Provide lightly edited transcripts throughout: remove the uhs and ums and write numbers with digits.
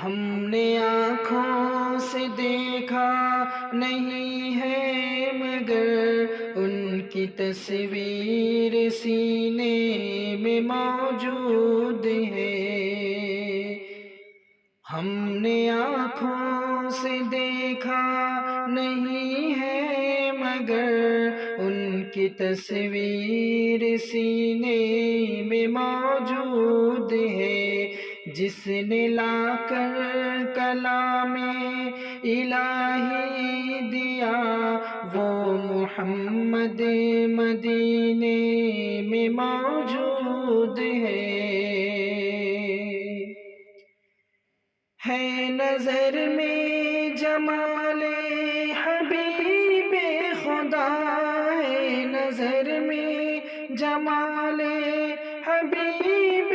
ہم نے آنکھوں سے دیکھا نہیں ہے مگر ان کی تصویر سینے میں موجود ہے۔ ہم نے آنکھوں سے دیکھا نہیں ہے مگر ان کی تصویر سینے میں موجود ہے۔ جس نے لا کر کلام الہی دیا وہ محمد مدینے میں موجود ہے نظر میں جمال حبیب خدا، ہے نظر میں جمال حبیب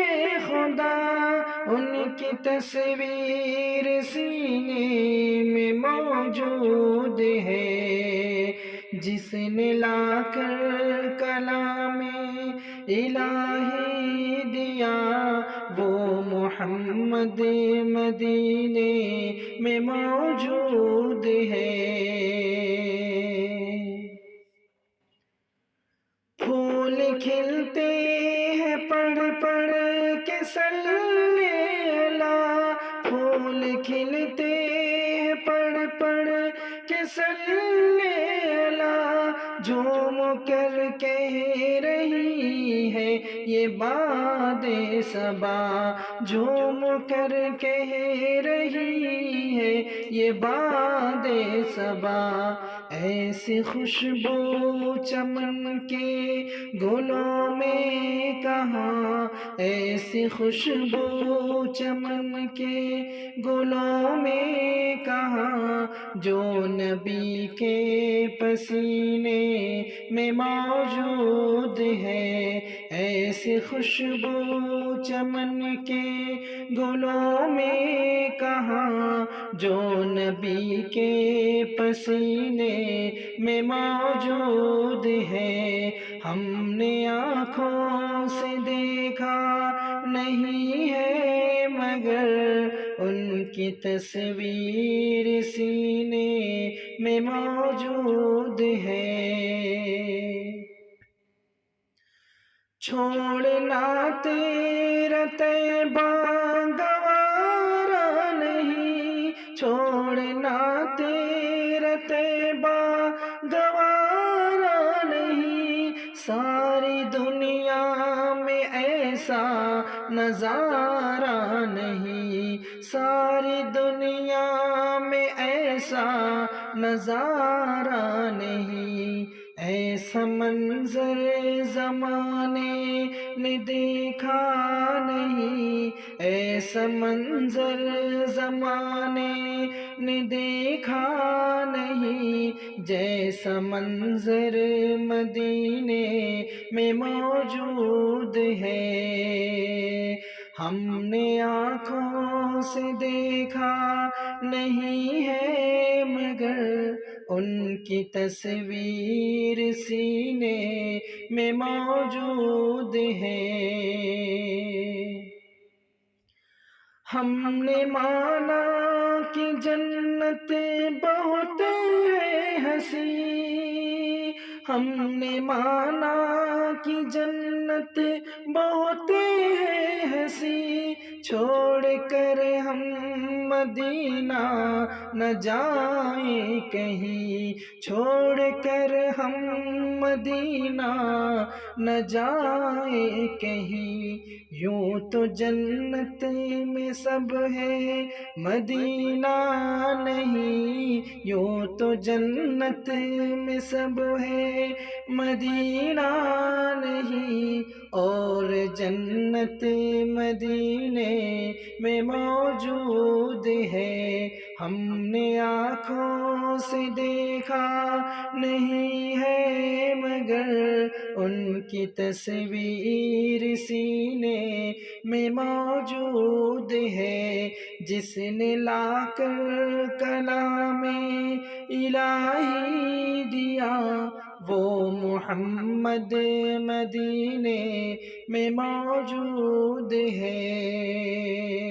خدا، ان کی تصویر سینے میں موجود ہے۔ جس نے لا کر کلام الہی دیا وہ محمد مدینے میں موجود ہے۔ پھول کھلتے ہیں پڑھ پڑھ کے صلی اللہ، پھول کھلتے ہیں پڑھ پڑھ کے صلی اللہ، جھوم کر کہہ رہی ہے یہ باد صبا، جھوم کر کہہ رہی ہے یہ باد صبا۔ ایسی خوشبو چمن کے گلوں میں کہاں، ایسی خوشبو چمن کے گلوں میں کہاں، جو نبی کے پسینے میں موجود ہے۔ ایسی خوشبو چمن کے گلوں میں کہاں، جو نبی کے پسینے میں موجود ہے۔ ہم نے آنکھوں سے دیکھا نہیں ہے مگر ان کی تصویر سینے میں موجود ہے۔ چھوڑنا تیرا طیبہ گوارا نہیں، چھوڑنا تیرا طیبہ گوارا نہیں، ساری دنیا میں ایسا نظارہ نہیں، ساری دنیا میں ایسا نظارہ نہیں۔ ایسا منظر زمانے نے دیکھا نہیں، ایسا منظر زمانے نے دیکھا نہیں، جیسا منظر مدینے میں موجود ہے۔ ہم نے آنکھوں سے دیکھا نہیں ہے مگر ان کی تصویر سینے میں موجود ہے۔ ہم نے مانا کہ جنت بہت ہے حسین، ہم نے مانا کہ جنت بہت ہے حسین، چھوڑ کر ہم مدینہ نہ جائیں کہیں، چھوڑ کر ہم مدینہ نہ جائیں کہیں۔ یوں تو جنت میں سب ہے مدینہ نہیں، یوں تو جنت میں سب ہے مدینہ نہیں، اور جنت مدینے میں موجود ہے۔ ہم نے آنکھوں سے دیکھا نہیں ہے مگر ان کی تصویر سینے میں موجود ہے۔ جس نے لا کر کلام الہی دیا وہ محمد مدینے میں موجود ہے۔